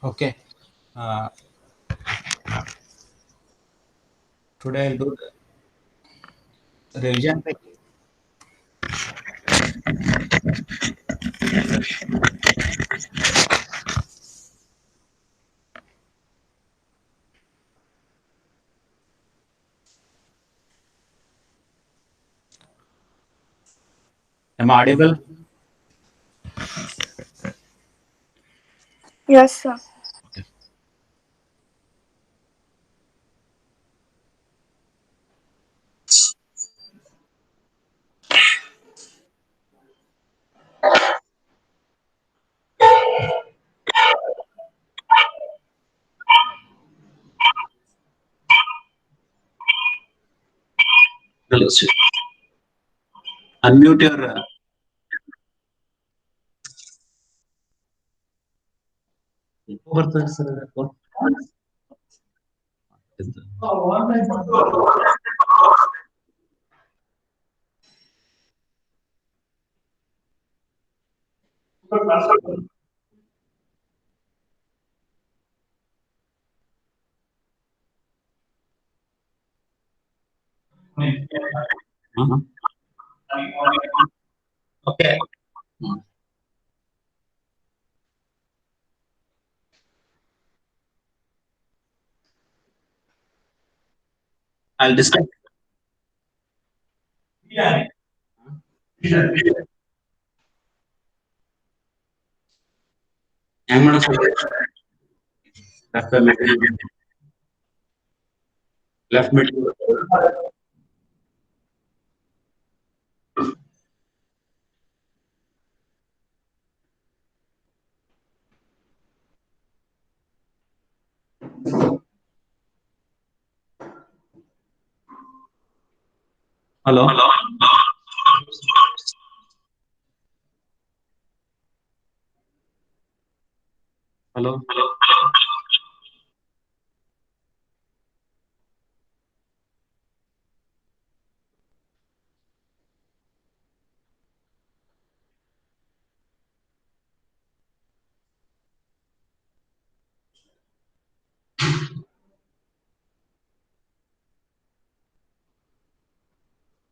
Okay. Uh, Today I'll do the revision. Am I audible? Yes, sir. Okay. Hello, sir. Unmute your. ಬರ್ತದೆ sir okay. I'll discuss. ಹೆಂಗ್ ಮಾಡೋದು left mid. Hello hello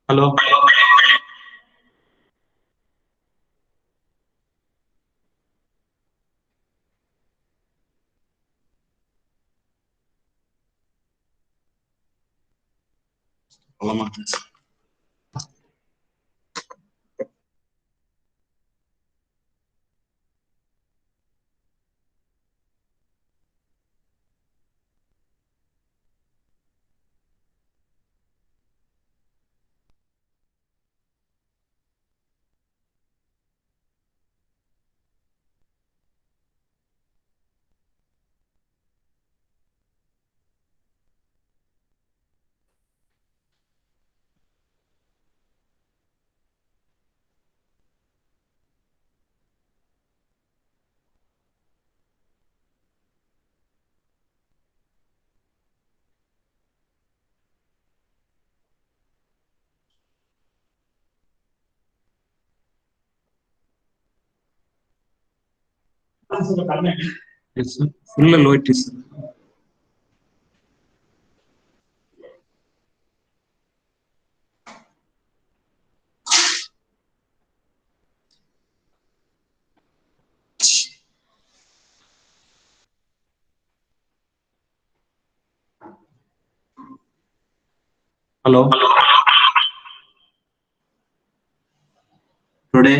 hello full low it is. Hello today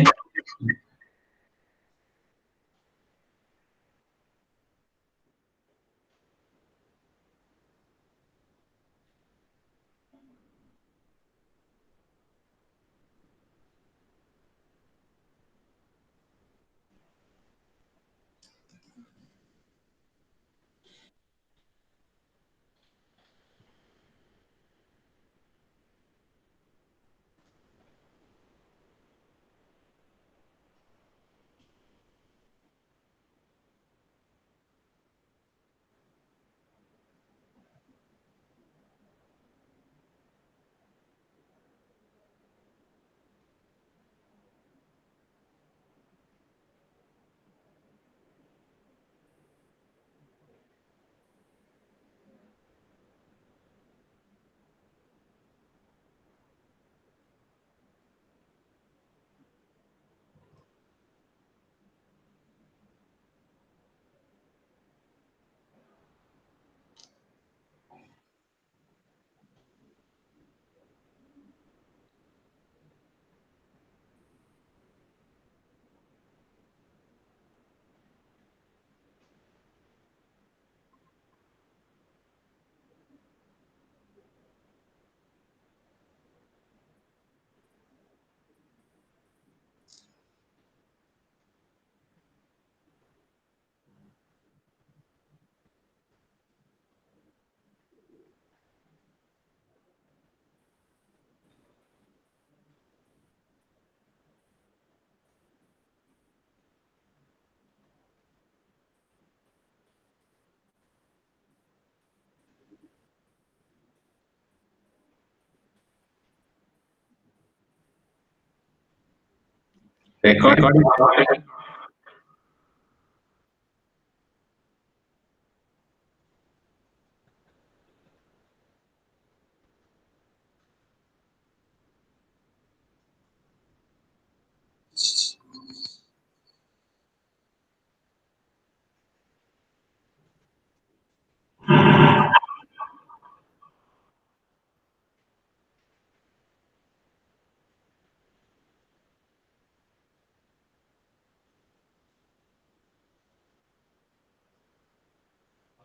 Recording.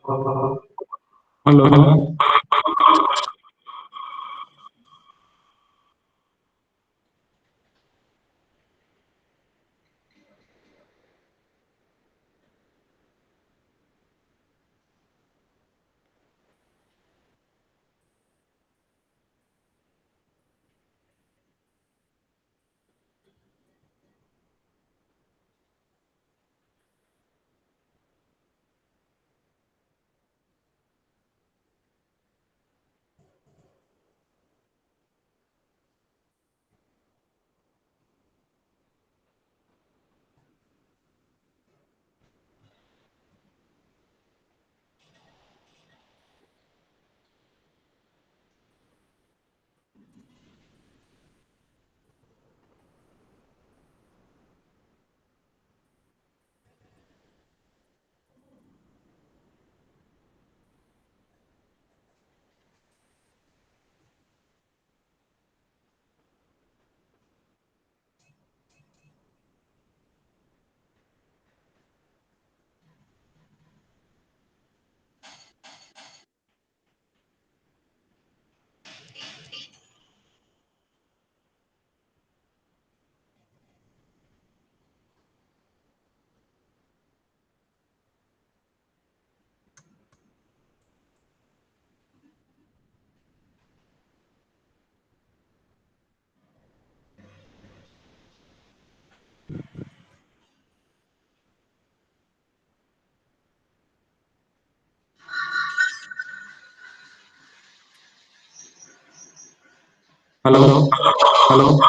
Hello. Hello. Hello.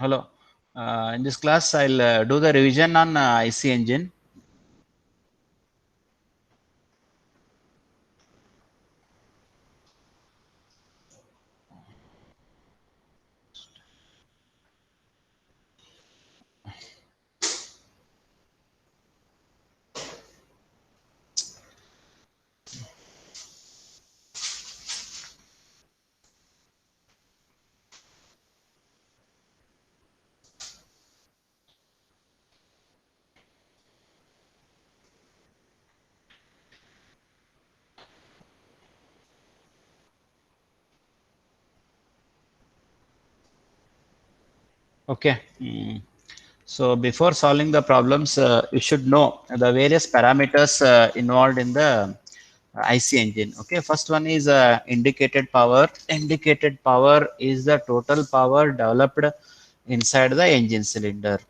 Hello. In this class, I'll do the revision on IC engine. Okay. So before solving the problems, you should know the various parameters involved in the IC engine. Okay. First one is indicated power. Indicated power is the total power developed inside the engine cylinder.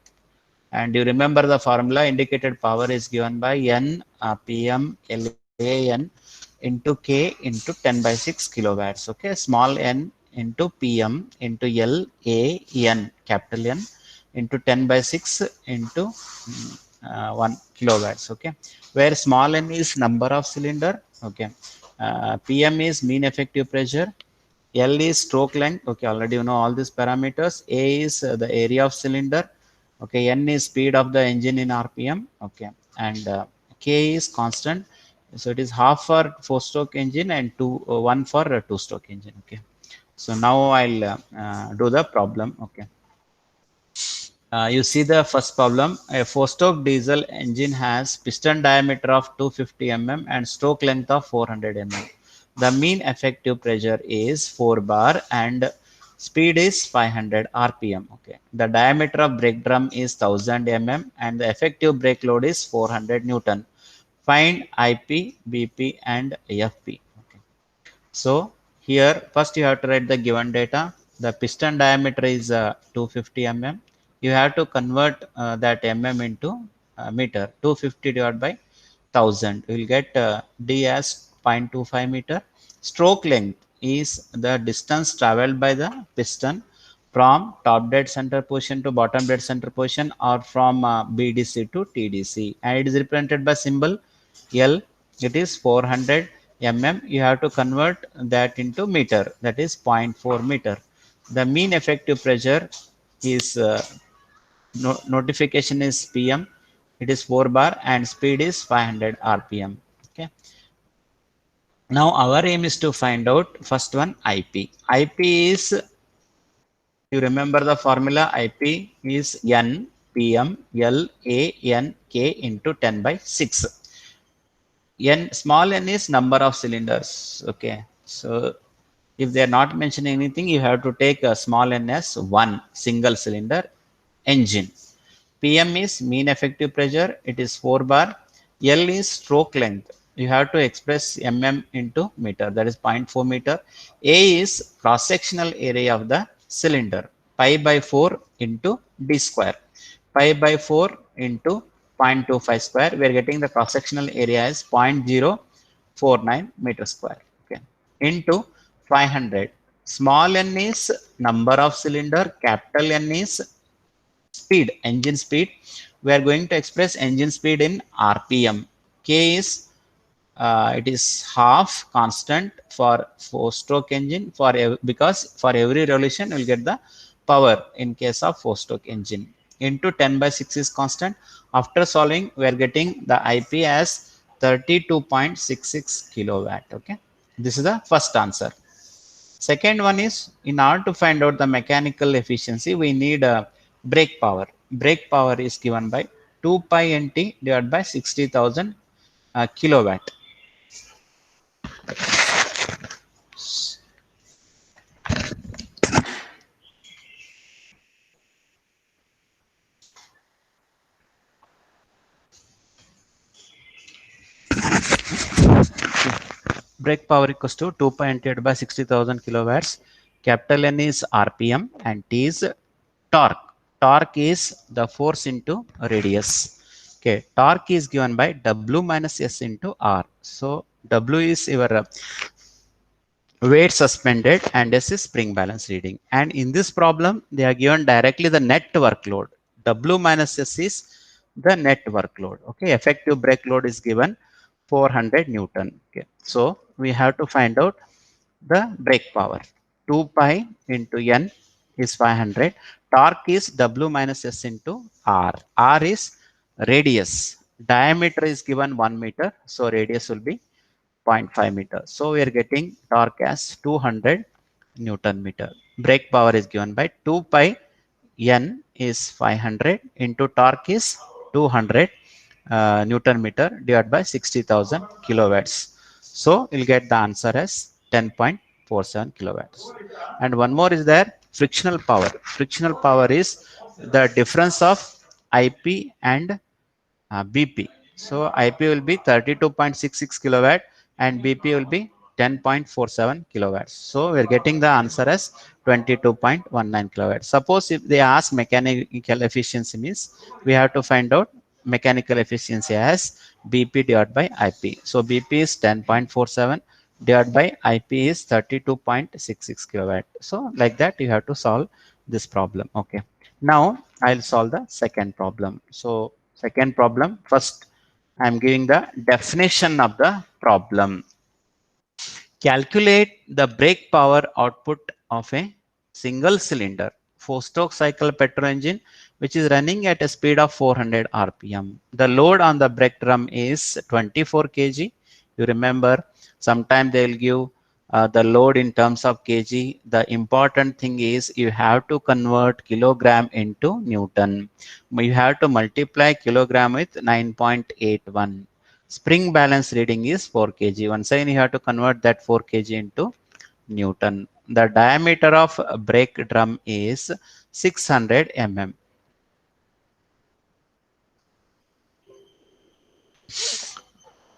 And you remember the formula, indicated power is given by N PM LAN into K into 10 by 6 kilowatts. Okay, small n into PM into L A N, capital N, into 10 by 6 into 1 kilowatts. Okay, where small n is number of cylinder. Okay, PM is mean effective pressure. L is stroke length. Okay, already you know all these parameters. A is the area of cylinder. Okay, N is speed of the engine in RPM. Okay, and K is constant. So it is half for four-stroke engine and one for a two-stroke engine. Okay, so now I'll do the problem. Okay, you see the first problem. A four-stroke diesel engine has piston diameter of 250 mm and stroke length of 400 mm. The mean effective pressure is 4 bar and speed is 500 rpm. Okay. The diameter of brake drum is 1000 mm and the effective brake load is 400 Newton. Find IP, BP and FP. Okay. So here first you have to write the given data. The piston diameter is 250 mm. You have to convert that mm into meter. 250 divided by 1000. You will get D as 0.25 meter. Stroke length is the distance traveled by the piston from top dead center position to bottom dead center position, or from BDC to TDC, and it is represented by symbol L. It is 400 mm. You have to convert that into meter, that is 0.4 meter. The mean effective pressure is notification is PM. It is 4 bar and speed is 500 rpm. Okay. Now our aim is to find out first one IP. IP is, you remember the formula, IP is N PM L A N K into 10 by 6. N, small n is number of cylinders. Okay. So if they are not mentioning anything, you have to take a small n as one single cylinder engine. PM is mean effective pressure. It is 4 bar. L is stroke length. You have to express mm into meter. That is 0.4 meter. A is cross sectional area of the cylinder. Pi by 4 into D square. Pi by 4 into 0.25 square. We are getting the cross sectional area as 0.049 meter square. Okay. Into 500. Small n is number of cylinder. Capital N is speed, engine speed. We are going to express engine speed in rpm. K is it is half constant for four stroke engine, for because for every revolution you will get the power in case of four stroke engine, into 10 by 6 is constant. After solving, we are getting the IP as 32.66 kilowatt. Okay, this is the first answer. Second one is, in order to find out the mechanical efficiency, we need a brake power. Brake power is given by 2 pi nt divided by 60,000 kilowatt. Brake power equals to 2 pi nt divided by 60,000 kilowatts. Capital N is RPM and T is torque. Torque is the force into radius. Okay, torque is given by W minus S into R. So W is your weight suspended, and S is spring balance reading. And in this problem, they are given directly the net workload. W minus S is the net workload. Okay, effective brake load is given 400 Newton. Okay, so we have to find out the brake power. 2 pi into N is 500. Torque is W minus S into R. R is radius. Diameter is given 1 meter. So radius will be 0.5 meter. So we are getting torque as 200 Newton meter. Brake power is given by 2 pi N is 500 into torque is 200 Newton meter divided by 60,000 kilowatts. So you'll get the answer as 10.47 kilowatts. And one more is there, frictional power. Frictional power is the difference of IP and BP. So IP will be 32.66 kilowatt and BP will be 10.47 kilowatts. So we're getting the answer as 22.19 kilowatts. Suppose if they ask mechanical efficiency means we have to find out mechanical efficiency as BP divided by IP. So BP is 10.47 divided by IP is 32.66 kilowatt. So like that you have to solve this problem. Okay. Now I'll solve the second problem. So second problem, first I'm giving the definition of the problem. Calculate the brake power output of a single cylinder 4-stroke cycle petrol engine which is running at a speed of 400 rpm. The load on the brake drum is 24 kg. You remember, sometimes they will give the load in terms of kg. The important thing is you have to convert kilogram into Newton. You have to multiply kilogram with 9.81. Spring balance reading is 4 kg. Once again, you have to convert that 4 kg into Newton. The diameter of a brake drum is 600 mm.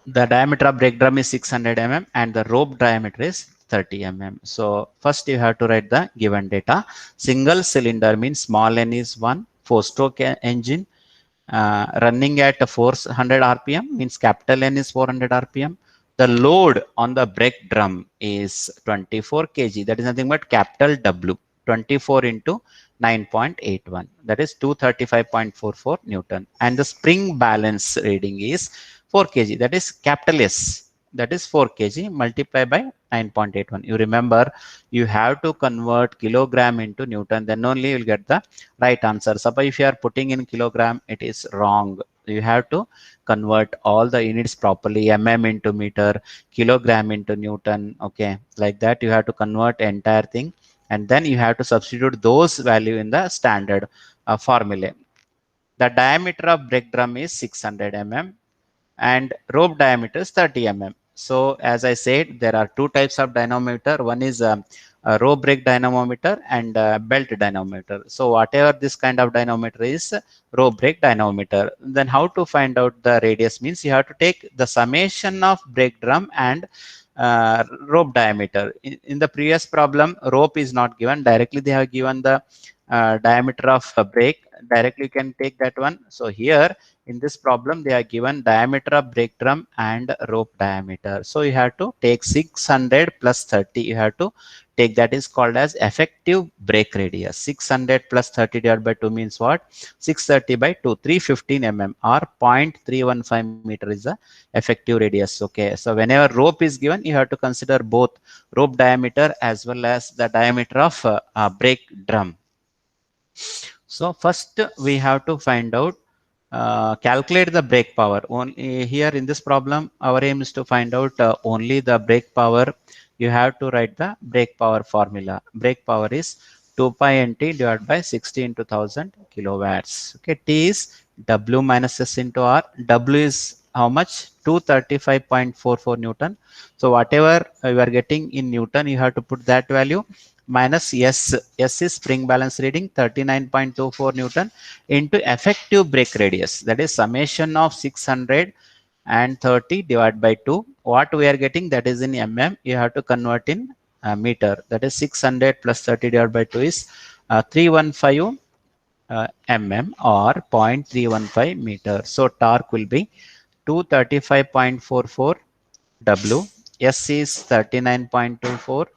The diameter of brake drum is 600 mm and the rope diameter is 30 mm. So first you have to write the given data. Single cylinder means small n is 1, 4-stroke engine running at 400 rpm means capital N is 400 rpm. The load on the brake drum is 24 kg. That is nothing but capital W. 24 into 9.81. That is 235.44 Newton. And the spring balance reading is 4 kg. That is capital S. That is 4 kg multiplied by 9.81. You remember, you have to convert kilogram into Newton. Then only you will get the right answer. Suppose if you are putting in kilogram, it is wrong. You have to convert all the units properly. Mm into meter, kilogram into Newton. Okay, like that you have to convert entire thing, and then you have to substitute those value in the standard formula. The diameter of brake drum is 600 mm and rope diameter is 30 mm. So as I said, there are two types of dynamometer. One is a rope brake dynamometer and belt dynamometer. So whatever this kind of dynamometer is, rope brake dynamometer. Then how to find out the radius means you have to take the summation of brake drum and rope diameter. In the previous problem, rope is not given. Directly they have given the diameter of brake. Directly you can take that one. So here in this problem, they are given diameter of brake drum and rope diameter. So you have to take 600 plus 30. You have to take, that is called as effective brake radius. 600 plus 30 divided by 2 means what? 630 by 2, 315 mm or 0.315 meter is the effective radius. Okay. So whenever rope is given, you have to consider both rope diameter as well as the diameter of brake drum. So first we have to find out calculate the brake power. Only here in this problem, our aim is to find out only the brake power. You have to write the brake power formula. Brake power is 2 pi nt divided by 60 into 1000 kilowatts. Okay, T is W minus S into R. W is how much? 235.44 Newton. So whatever you are getting in Newton, you have to put that value minus S. S is spring balance reading 39.24 Newton into effective brake radius, that is summation of 630 divided by 2. What we are getting, that is in mm, you have to convert in meter. That is 600 plus 30 divided by 2 is 315 mm or 0.315 meter. So torque will be 235.44 W S is 39.24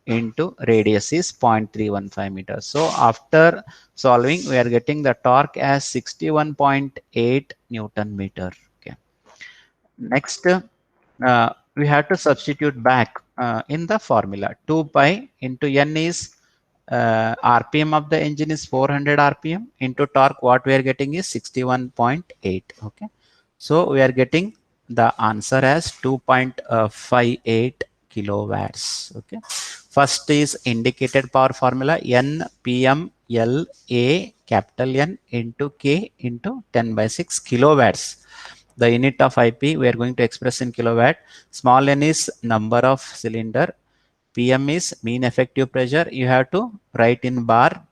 into radius is 0.315 meters. So after solving, we are getting the torque as 61.8 Newton meter. Okay. Next, we have to substitute back in the formula. 2 pi into N is RPM of the engine is 400 RPM into torque. What we are getting is 61.8. Okay. So we are getting the answer as 2.58 kilowatts. Okay. First is indicated power formula N PM L A capital N into K into 10 by 6 kilowatts. The unit of IP we are going to express in kilowatt. Small n is number of cylinder. PM is mean effective pressure. You have to write in bar.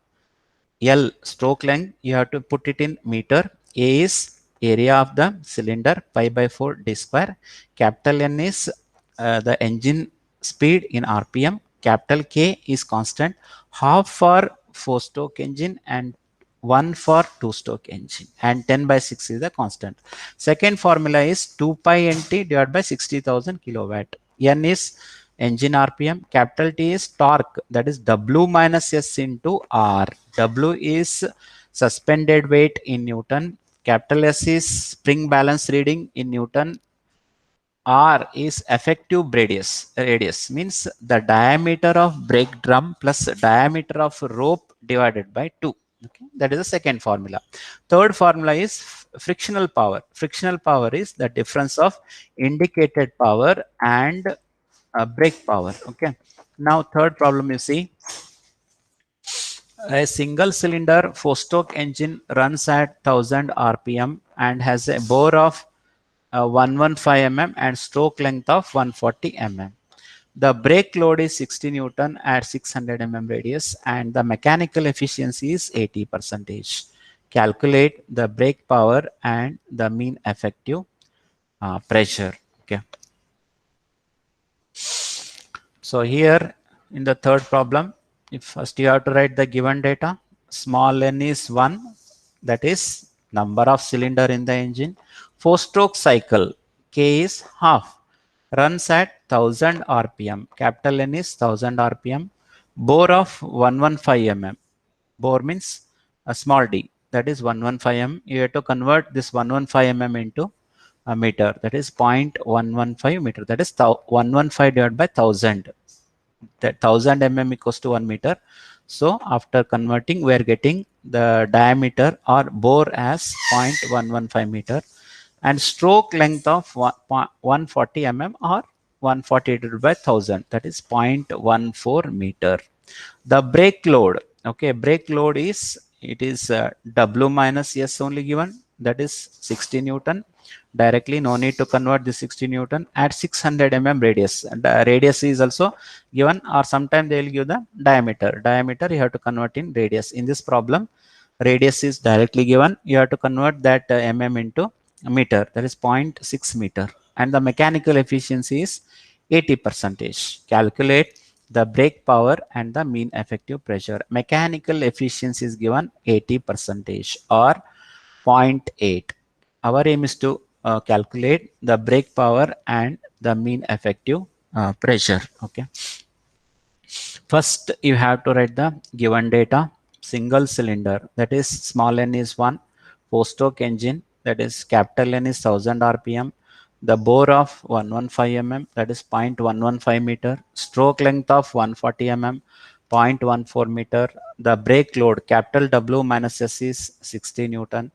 L stroke length you have to put it in meter. A is area of the cylinder pi by 4 d square. Capital N is the engine speed in RPM. Capital K is constant. Half for 4-stroke engine and 1 for 2-stroke engine, and 10 by 6 is the constant. Second formula is 2 pi nt divided by 60,000 kilowatt. N is engine RPM. Capital T is torque, that is W minus S into R. W is suspended weight in Newton. Capital S is spring balance reading in Newton. R is effective radius. Radius means the diameter of brake drum plus diameter of rope divided by 2. Okay, that is the second formula. Third formula is frictional power. Frictional power is the difference of indicated power and brake power. Okay. Now third problem, you see, a single cylinder 4-stroke engine runs at 1000 RPM and has a bore of 115 mm and stroke length of 140 mm. The brake load is 60 Newton at 600 mm radius and the mechanical efficiency is 80%. Calculate the brake power and the mean effective pressure. Okay. So here in the third problem, if first you have to write the given data. Small n is 1, that is number of cylinder in the engine. 4-stroke cycle, K is half, runs at 1000 RPM. Capital N is 1000 RPM. Bore of 115 mm. Bore means a small d, that is 115 mm. You have to convert this 115 mm into a meter, that is 0.115 meter, that is 115 divided by 1000. That 1000 mm equals to 1 meter. So after converting, we are getting the diameter or bore as 0.115 meter and stroke length of 140 mm or 140 divided by 1000, that is 0.14 meter. The brake load, okay, brake load is, it is W minus S only given, that is 60 Newton. Directly, no need to convert the 60 Newton at 600 mm radius. The radius is also given, or sometime they will give the diameter. Diameter you have to convert in radius. In this problem, radius is directly given. You have to convert that mm into meter, that is 0.6 meter. And the mechanical efficiency is 80%. Calculate the brake power and the mean effective pressure. Mechanical efficiency is given 80% or 0.8. Our aim is to calculate the brake power and the mean effective pressure. Okay. First, you have to write the given data. Single cylinder, that is small n is 1. 4-stroke engine, that is capital N is 1000 RPM. The bore of 115 mm, that is 0.115 meter. Stroke length of 140 mm, 0.14 meter. The brake load, capital W minus S is 60 Newton.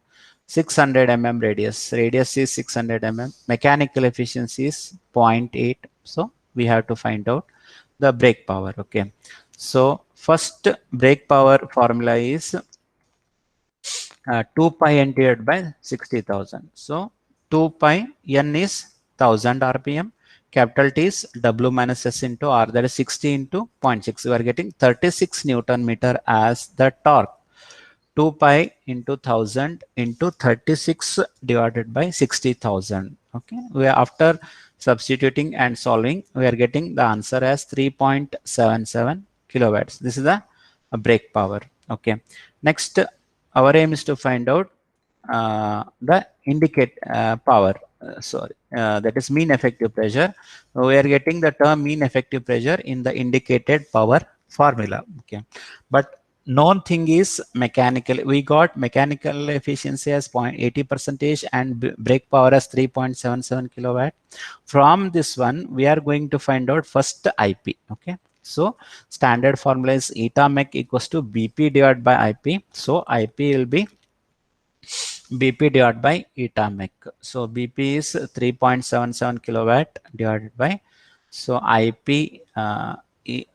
600 mm radius. Radius is 600 mm. Mechanical efficiency is 0.8. So we have to find out the brake power. Okay. So first brake power formula is 2 pi n divided by 60,000. So 2 pi n is 1000 RPM. Capital T is W minus S into R, that is 60 into 0.6. We are getting 36 Newton meter as the torque. 2 pi into 1000 into 36 divided by 60,000. Okay. We are, after substituting and solving, we are getting the answer as 3.77 kilowatts. This is the brake power. Okay. Next, our aim is to find out the indicate power. that is mean effective pressure. We are getting the term mean effective pressure in the indicated power formula. Okay, but known thing is mechanical. We got mechanical efficiency as 0.80 percentage and brake power as 3.77 kilowatt. From this one, we are going to find out first IP. Okay, so standard formula is eta mech equals to BP divided by IP. So IP will be BP divided by eta mech. So BP is 3.77 kilowatt divided by, so IP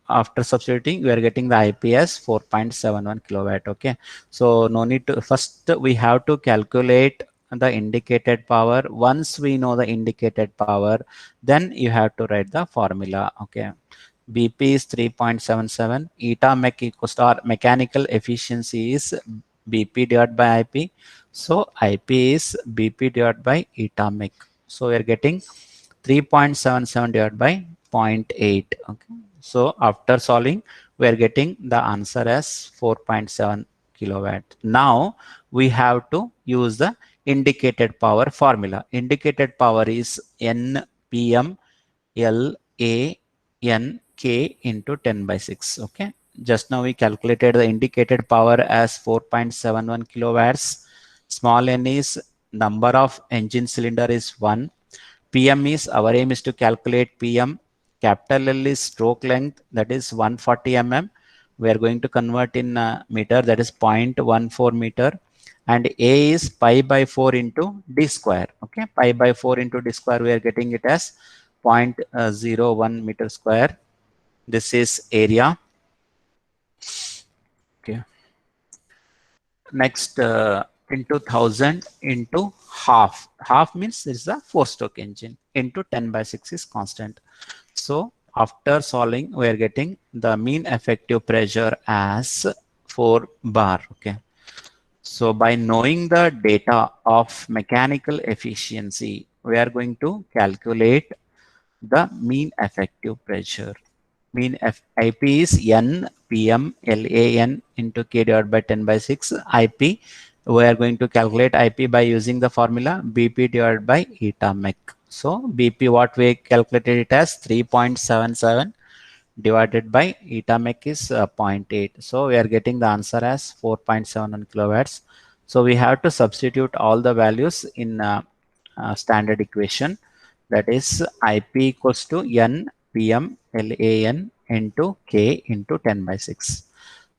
after substituting we are getting the IP as 4.71 kilowatt. Okay, so no need to, first we have to calculate the indicated power. Once we know the indicated power, then you have to write the formula. Okay, BP is 3.77, eta mech equals to, or mechanical efficiency is BP divided by IP. So IP is BP divided by eta mech. So we are getting 3.77 divided by 0.8. Okay. So after solving, we are getting the answer as 4.7 kilowatt. Now we have to use the indicated power formula. Indicated power is NPM LAN K into 10 by 6. Okay. Just now we calculated the indicated power as 4.71 kilowatts. Small n is number of engine cylinder is 1. PM is, our aim is to calculate PM. Capital L is stroke length, that is 140 mm. We are going to convert in meter, that is 0.14 meter. And A is pi by 4 into D square. Okay, pi by 4 into D square, we are getting it as 0.01 meter square. This is area. Okay. Next, into 1000 into half. Half means this is a 4-stroke engine, into 10 by 6 is constant. So after solving, we are getting the mean effective pressure as 4 bar. Okay. So by knowing the data of mechanical efficiency, we are going to calculate the mean effective pressure. Mean IP is N PM LAN into K divided by 10 by 6. IP, we are going to calculate IP by using the formula BP divided by eta mech. So BP, what we calculated it as 3.77 divided by eta mech is 0.8. So we are getting the answer as 4.71 kilowatts. So we have to substitute all the values in standard equation. That is IP equals to N PM LAN into K into 10 by 6.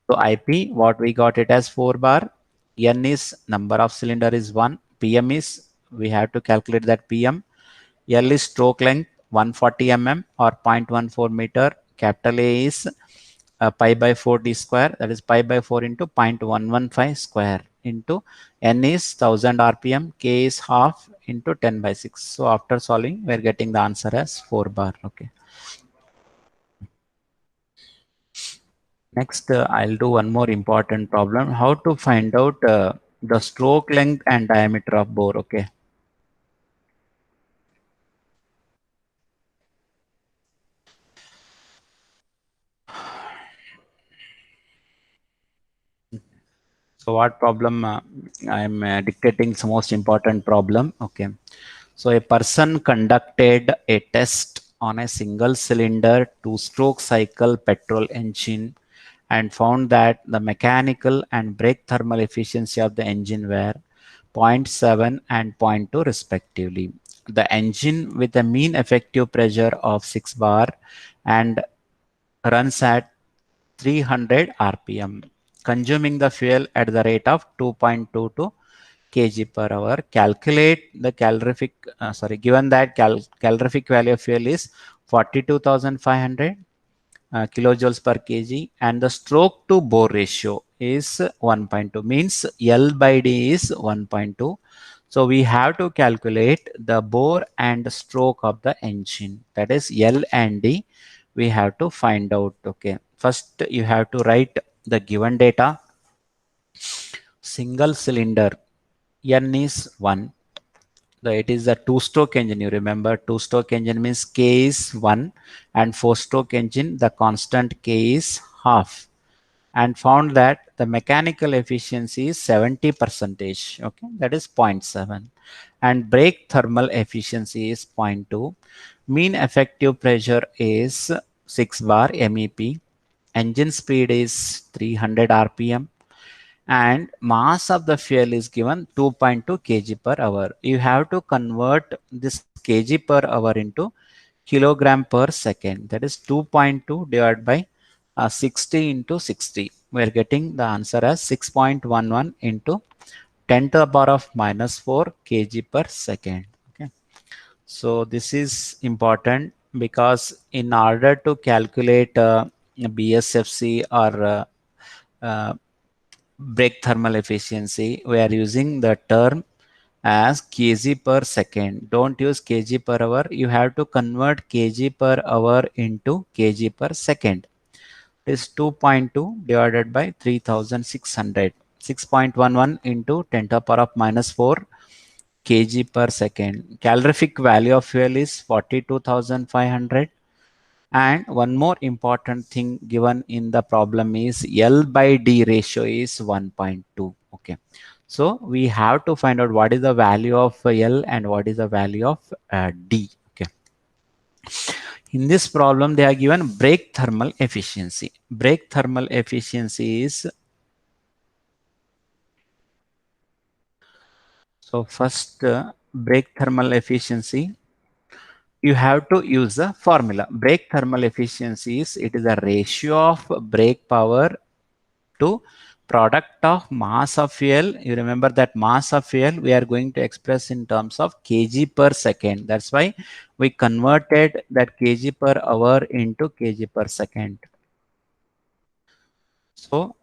So IP, what we got it as 4 bar. N is number of cylinder is 1. PM is, we have to calculate that PM. L is stroke length 140 mm or 0.14 meter. Capital A is pi by 4 D square, that is pi by 4 into 0.115 square into N is 1000 RPM, K is half into 10 by 6. So after solving, we are getting the answer as 4 bar. Okay. Next, I'll do one more important problem. How to find out the stroke length and diameter of bore. Okay. So what problem I'm dictating is the most important problem. Okay. So a person conducted a test on a single cylinder 2-stroke cycle petrol engine and found that the mechanical and brake thermal efficiency of the engine were 0.7 and 0.2 respectively. The engine with a mean effective pressure of 6 bar and runs at 300 RPM, consuming the fuel at the rate of 2.22 kg per hour. Calculate the calorific, given that calorific value of fuel is 42,500 kilojoules per kg and the stroke to bore ratio is 1.2, means L by D is 1.2. So we have to calculate the bore and stroke of the engine, that is L and D. We have to find out. Okay, first you have to write the given data. Single cylinder, N is 1. It is a 2-stroke engine. You remember 2-stroke engine means K is 1 and 4-stroke engine, the constant K is half. and found that the mechanical efficiency is 70 percentage. Okay, that is 0.7, and brake thermal efficiency is 0.2. Mean effective pressure is 6 bar MEP. Engine speed is 300 RPM, and mass of the fuel is given 2.2 kg per hour. You have to convert this kg per hour into kilogram per second. That is 2.2 divided by 60 into 60. We are getting the answer as 6.11 into 10 to the power of minus 4 kg per second. Okay. So this is important because in order to calculate BSFC or uh, brake thermal efficiency, we are using the term as kg per second. Don't use kg per hour. You have to convert kg per hour into kg per second. It is 2.2 divided by 3600. 6.11 into 10 to the power of minus 4 kg per second. Calorific value of fuel is 42,500. And one more important thing given in the problem is L by D ratio is 1.2. Okay. So we have to find out what is the value of L and what is the value of D. Okay. In this problem, they are given brake thermal efficiency. Brake thermal efficiency is, so first brake thermal efficiency, you have to use the formula. Brake thermal efficiency is, it is a ratio of brake power to product of mass of fuel. You remember that mass of fuel we are going to express in terms of kg per second. That's why we converted that kg per hour into kg per second. So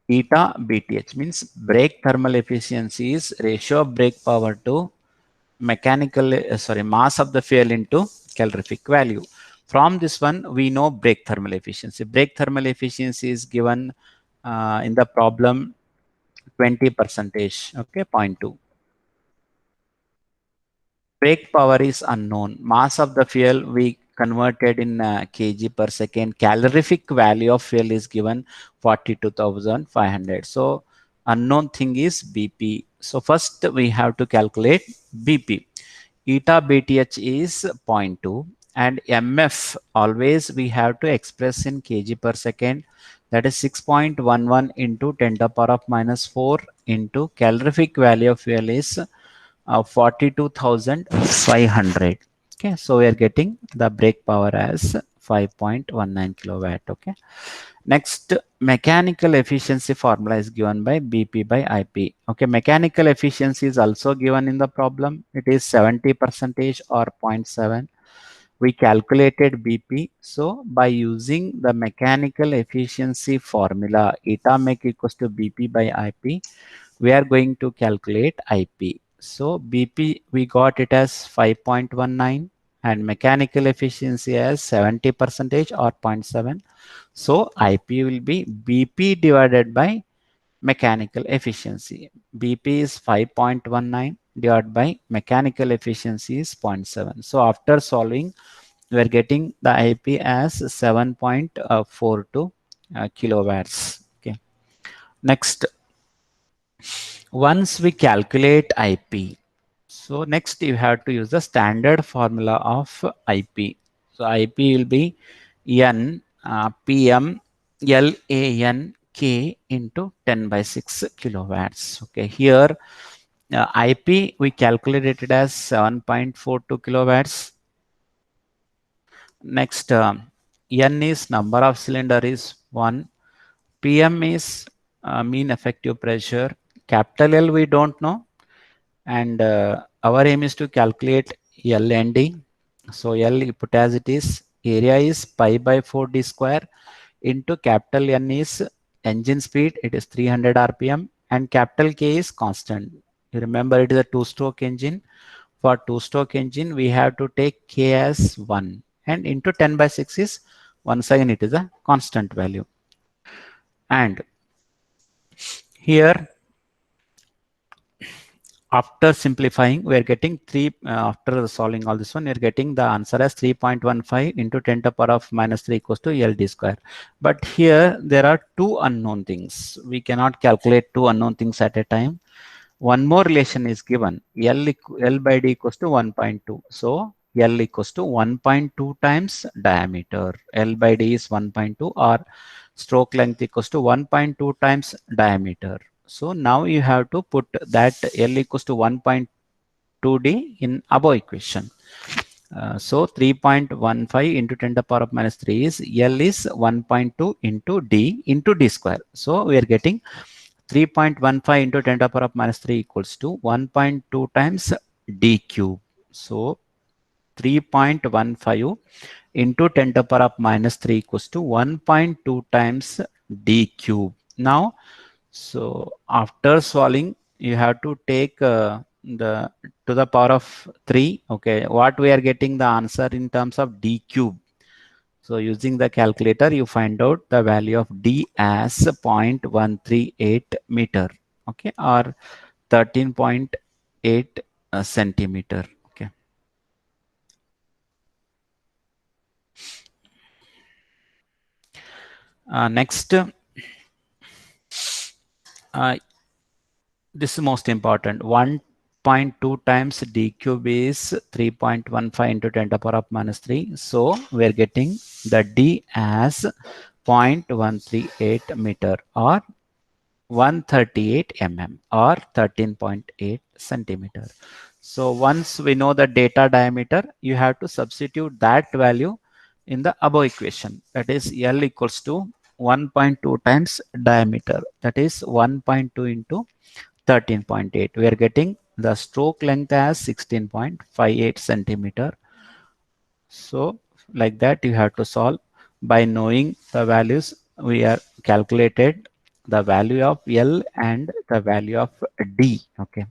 eta BTH means brake thermal efficiency is ratio of brake power to mechanical mass of the fuel into calorific value. From this one we know brake thermal efficiency. Brake thermal efficiency is given in the problem 20 percentage. Okay, 0.2. Brake power is unknown. Mass of the fuel we converted in kg per second. Calorific value of fuel is given 42,500. So unknown thing is BP. So first we have to calculate BP. Eta BTH is 0.2, and MF always we have to express in kg per second. That is 6.11 into 10 to the power of minus 4 into calorific value of fuel is 42,500. Okay, so we are getting the brake power as 5.19 kilowatt. Okay. Next, mechanical efficiency formula is given by BP by IP. Okay, mechanical efficiency is also given in the problem. It is 70 percentage or 0.7. We calculated BP. So by using the mechanical efficiency formula, eta mech equals to BP by IP, we are going to calculate IP. So BP, we got it as 5.19 and mechanical efficiency as 70 percentage or 0.7. So IP will be BP divided by mechanical efficiency. BP is 5.19 divided by mechanical efficiency is 0.7. So after solving, we are getting the IP as 7.42 kilowatts. Okay. Next, once we calculate IP, so next you have to use the standard formula of IP. So IP will be N PM LAN K into 10 by 6 kilowatts. Okay, here IP we calculated it as 7.42 kilowatts. Next, N is number of cylinder is 1. PM is mean effective pressure. Capital L we don't know, and our aim is to calculate L and D. So L you put as it is. Area is pi by 4 d square into capital N is engine speed. It is 300 RPM, and capital K is constant. You remember it is a two-stroke engine. For two-stroke engine, we have to take K as 1, and into 10 by 6 is once again it is a constant value. And here after simplifying, we are getting 3, after solving all this one, we are getting the answer as 3.15 into 10 to the power of minus 3 equals to LD square. But here there are two unknown things. We cannot calculate two unknown things at a time. One more relation is given. L by D equals to 1.2. So L equals to 1.2 times diameter. L by D is 1.2, or stroke length equals to 1.2 times diameter. So now you have to put that L equals to 1.2D in above equation. So 3.15 into 10 to the power of minus 3 is L is 1.2 into D square. So we are getting 3.15 into 10 to the power of minus 3 equals to 1.2 times D cube. So 3.15 into 10 to the power of minus 3 equals to 1.2 times D cube. Now, so after solving, you have to take the to the power of 3. Okay, what we are getting the answer in terms of D cube. So using the calculator, you find out the value of D as 0.138 meter, okay, or 13.8 centimeter. Okay. Next, this is most important. 1.2 times D cube is 3.15 into 10 to the power of minus 3. So we are getting the D as 0.138 meter, or 138 mm, or 13.8 centimeter. So once we know the data diameter, you have to substitute that value in the above equation. That is L equals to 1.2 times diameter. That is 1.2 into 13.8. We are getting the stroke length as 16.58 centimeter. So like that, you have to solve. By knowing the values, we are calculated the value of L and the value of D. Okay.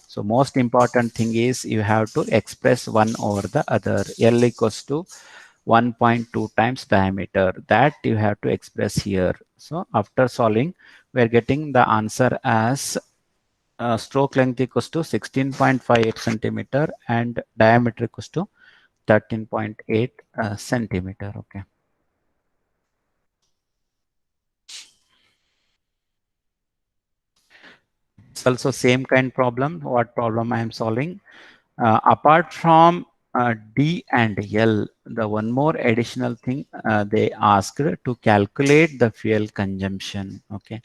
So most important thing is you have to express one over the other. L equals to 1.2 times diameter. That you have to express here. So after solving, we are getting the answer as stroke length equals to 16.58 centimeter and diameter equals to 13.8 centimeter. Okay. It's also same kind problem. What problem I am solving? Apart from D and L, the one more additional thing they asked to calculate the fuel consumption. Okay.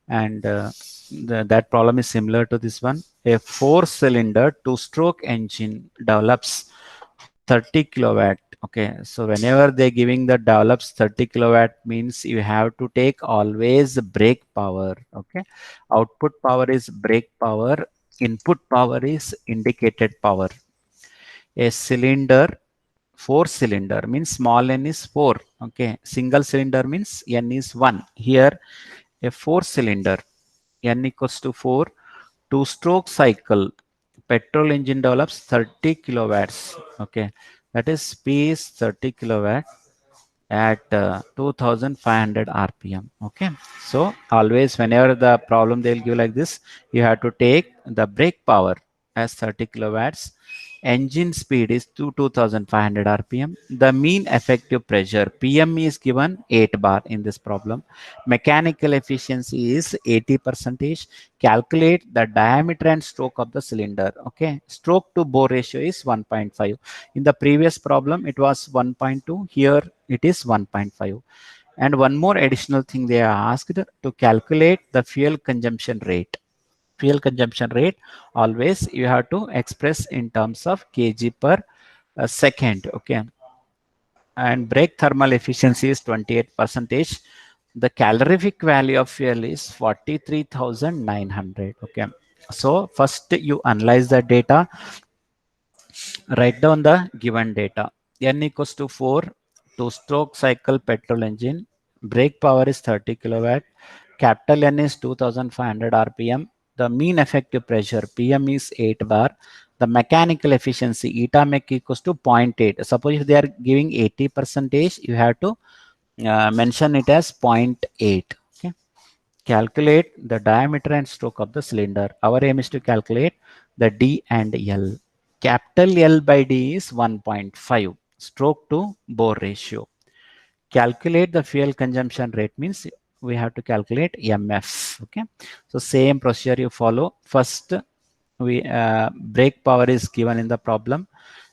And that problem is similar to this one. A 4-cylinder 2-stroke engine develops 30 kilowatt. Okay, so whenever they're giving the develops 30 kilowatt means you have to take always brake power. Okay, output power is brake power, input power is indicated power. A cylinder, 4-cylinder means small n is 4. Okay, single cylinder means n is 1. Here a 4-cylinder, n equals to 4, 2-stroke cycle, petrol engine develops 30 kilowatts. Okay, that is P is 30 kilowatt at 2500 rpm. Okay, so always whenever the problem they'll give like this, you have to take the brake power as 30 kilowatts. Engine speed is 2500 rpm. The mean effective pressure PM is given 8 bar in this problem. Mechanical efficiency is 80 percentage. Calculate the diameter and stroke of the cylinder. Okay, stroke to bore ratio is 1.5. In the previous problem it was 1.2. Here it is 1.5. And one more additional thing they are asked to calculate the fuel consumption rate. Fuel consumption rate, always you have to express in terms of kg per second. Okay, and brake thermal efficiency is 28 percentage. The calorific value of fuel is 43,900. Okay, so first you analyze the data, write down the given data. N equals to 4, 2-stroke cycle petrol engine, brake power is 30 kilowatt, capital N is 2500 rpm, the mean effective pressure PM is 8 bar, the mechanical efficiency eta mech equals to 0.8. Suppose if they are giving 80 percentage, you have to mention it as 0.8. Okay, calculate the diameter and stroke of the cylinder. Our aim is to calculate the D and L. Capital L by D is 1.5. Stroke to bore ratio. Calculate the fuel consumption rate means we have to calculate MF. Okay. So same procedure you follow. First, we brake power is given in the problem.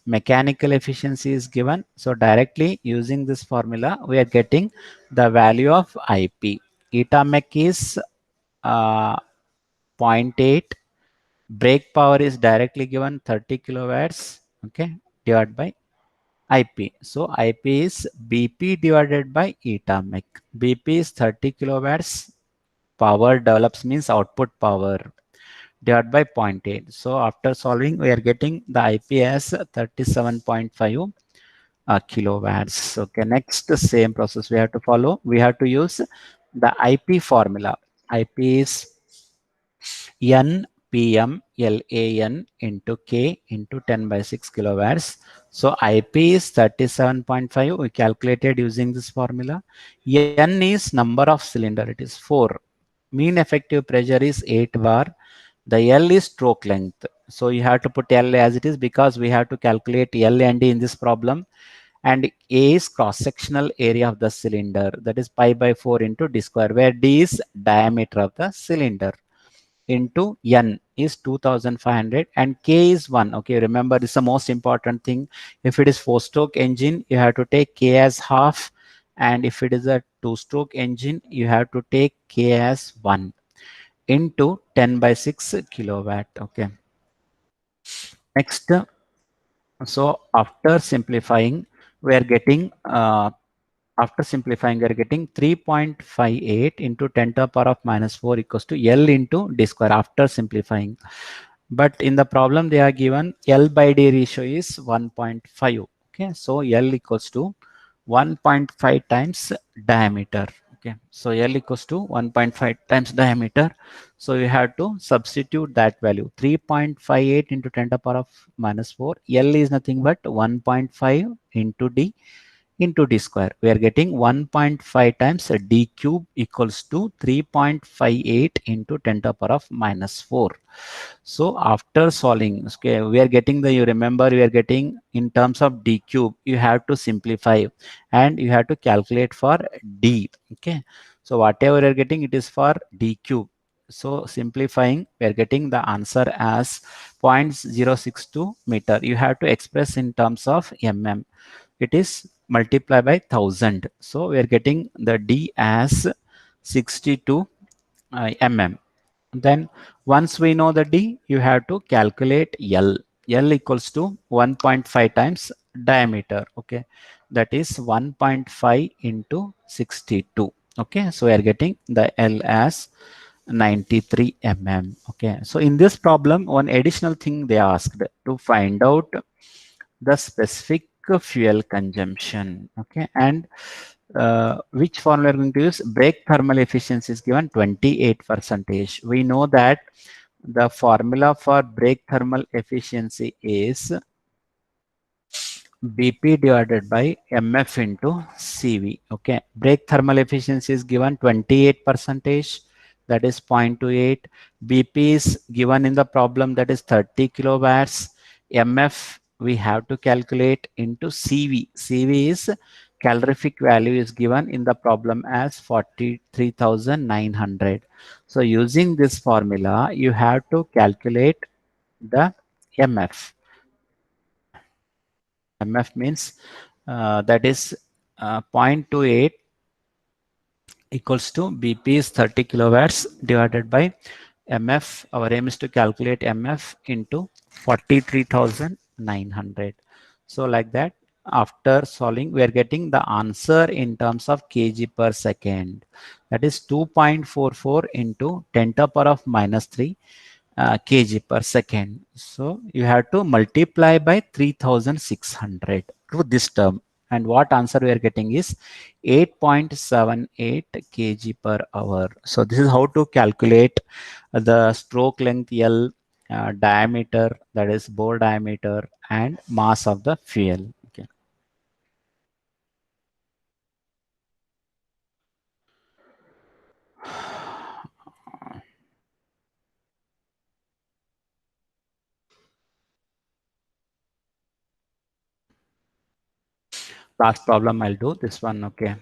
Mechanical efficiency is given. So directly using this formula, we are getting the value of IP. Eta mech is uh, zero point 0.8. Brake power is directly given 30 kilowatts. Okay, divided by IP. So IP is BP divided by eta mech. BP is 30 kilowatts. Power develops means output power divided by zero point 0.8. So after solving, we are getting the IP as 37.5 kilowatts. Okay, next same process we have to follow. We have to use the IP formula. IP is NPM into K into 10 by 6 kilowatts. So IP is 37.5. We calculated using this formula. N is number of cylinder. It is 4. Mean effective pressure is 8 bar. The L is stroke length. So you have to put L as it is because we have to calculate L and D in this problem. And A is cross-sectional area of the cylinder. That is pi by 4 into D square, where D is diameter of the cylinder, into N is 2500 and K is 1. Okay, remember this is the most important thing. If it is 4-stroke engine, you have to take K as half, and if it is a 2-stroke engine, you have to take K as 1 into 10 by 6 kilowatt. Okay. Next, so after simplifying, we are getting after simplifying, we are getting 3.58 into 10 to the power of minus 4 equals to L into D square after simplifying. But in the problem, they are given L by D ratio is 1.5. Okay, so L equals to 1.5 times diameter. Okay, so L equals to 1.5 times diameter. So you have to substitute that value, 3.58 into 10 to the power of minus 4. L is nothing but 1.5 into D into D square. We are getting 1.5 times D cube equals to 3.58 into 10 to the power of minus 4. So after solving, okay, we are getting the, you remember, we are getting in terms of D cube, you have to simplify and you have to calculate for D. Okay. So whatever you are getting, it is for D cube. So simplifying, we are getting the answer as 0.062 meter. You have to express in terms of mm. It is multiplied by 1000. So we are getting the D as 62 mm. Then once we know the D, you have to calculate L. L equals to 1.5 times diameter. Okay, that is 1.5 into 62. Okay, so we are getting the L as 93 mm. Okay, so in this problem, one additional thing they asked to find out the specific fuel consumption. Okay, and which formula we are going to use? Brake thermal efficiency is given 28 percentage. We know that the formula for brake thermal efficiency is BP divided by MF into CV. Okay, brake thermal efficiency is given 28 percentage, that is 0.28. BP is given in the problem, that is 30 kilowatts. MF we have to calculate into CV. CV is calorific value is given in the problem as 43,900. So using this formula, you have to calculate the MF. MF means that is 0.28 equals to BP is 30 kilowatts divided by MF. Our aim is to calculate MF into 43,900. So like that, after solving, we are getting the answer in terms of kg per second. That is 2.44 into 10 to the power of minus 3 kg per second. So you have to multiply by 3600 to this term. And what answer we are getting is 8.78 kg per hour. So this is how to calculate the stroke length L, diameter, that is bore diameter, and mass of the fuel. Okay. Last problem I'll do this one. Okay.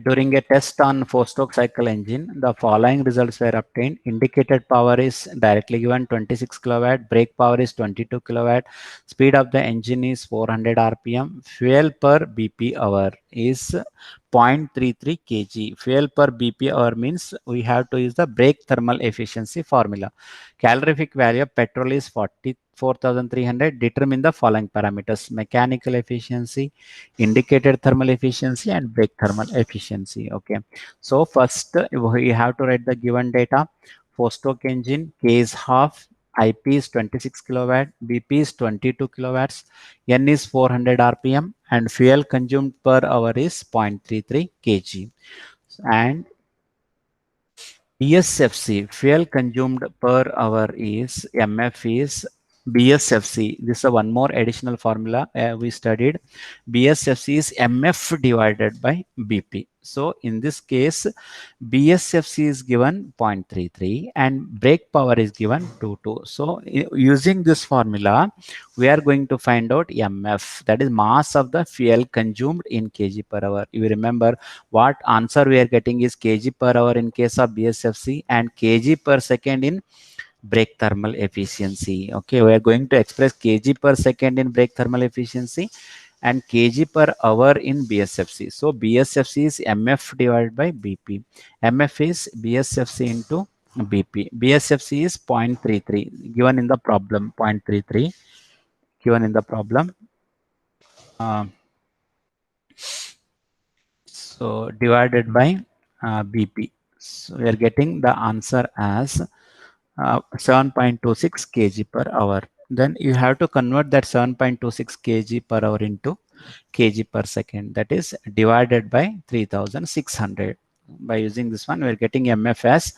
During a test on four-stroke cycle engine, the following results were obtained. Indicated power is directly given 26 kilowatt, brake power is 22 kilowatt, speed of the engine is 400 rpm, fuel per bp hour is 0.33 kg. Fuel per bp hour means we have to use the brake thermal efficiency formula. Calorific value of petrol is 44,300. Determine the following parameters: mechanical efficiency, indicated thermal efficiency, and brake thermal efficiency. Okay, so first we have to write the given data. Four-stroke engine, K is half, IP is 26 kilowatt, BP is 22 kilowatts, N is 400 rpm, and fuel consumed per hour is 0.33 kg. And BSFC, fuel consumed per hour is MF is BSFC. This is one more additional formula we studied. BSFC is MF divided by BP. So in this case, BSFC is given 0.33 and brake power is given 22. So using this formula, we are going to find out MF, that is mass of the fuel consumed in kg per hour. You remember what answer we are getting is kg per hour in case of BSFC and kg per second in brake thermal efficiency. Okay, we are going to express kg per second in brake thermal efficiency and kg per hour in BSFC. So BSFC is MF divided by BP. MF is BSFC into BP. BSFC is 0.33 given in the problem. 0.33 given in the problem. So divided by BP. So we are getting the answer as 7.26 kg per hour. Then you have to convert that 7.26 kg per hour into kg per second. That is divided by 3600. By using this one, we are getting MF as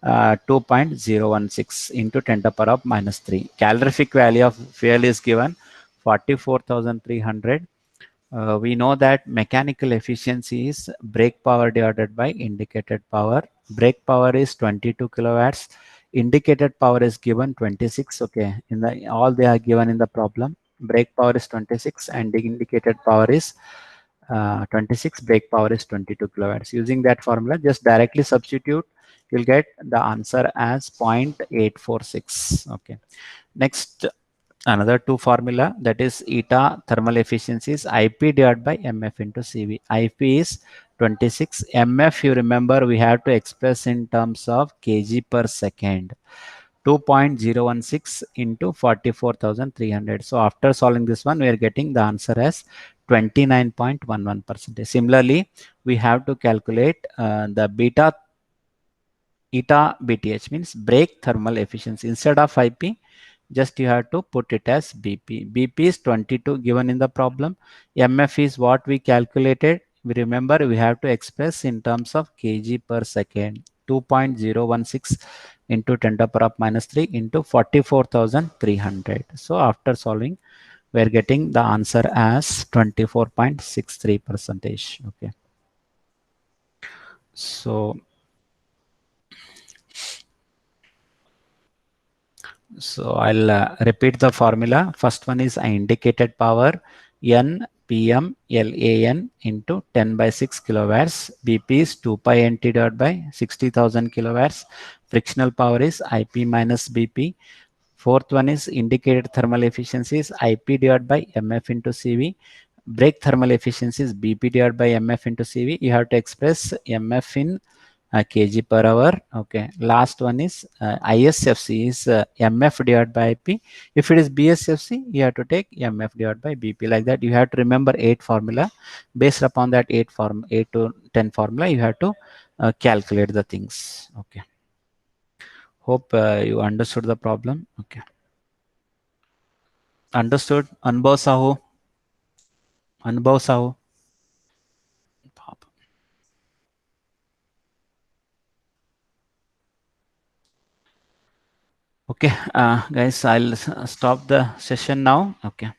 2.016 into 10 to the power of minus 3. Calorific value of fuel is given 44,300. We know that mechanical efficiency is brake power divided by indicated power. Brake power is 22 kilowatts. Indicated power is given 26. Okay, in the all they are given in the problem. Brake power is 26 and the indicated power is 26. Brake power is 22 kilowatts. Using that formula, just directly substitute. You'll get the answer as 0.846. Okay. Next, another two formula, that is eta thermal efficiency is IP divided by MF into CV. IP is 26. MF, you remember, we have to express in terms of kg per second. 2.016 into 44,300. So after solving this one, we are getting the answer as 29.11%. Similarly, we have to calculate the beta eta BTH means brake thermal efficiency. Instead of IP, just you have to put it as BP. BP is 22 given in the problem. MF is what we calculated. We remember we have to express in terms of kg per second. 2.016 into 10 to the power of minus 3 into 44,300. So after solving, we are getting the answer as 24.63 percentage. Okay. So I'll repeat the formula. First one is indicated power N PM LAN into 10 by 6 kilowatts. BP is 2 pi NT divided by 60,000 kilowatts. Frictional power is IP minus BP. Fourth one is indicated thermal efficiency is IP divided by MF into CV. Brake thermal efficiency is BP divided by MF into CV. You have to express MF in kg per hour. Okay. Last one is ISFC is MF divided by IP. If it is BSFC, you have to take MF divided by BP. Like that, you have to remember 8 formula. Based upon that 8 to 10 formula, you have to calculate the things. Okay. Hope you understood the problem. Okay. Understood? Anubhav Sahu. Anubhav Sahu. Okay, guys, I'll stop the session now. Okay.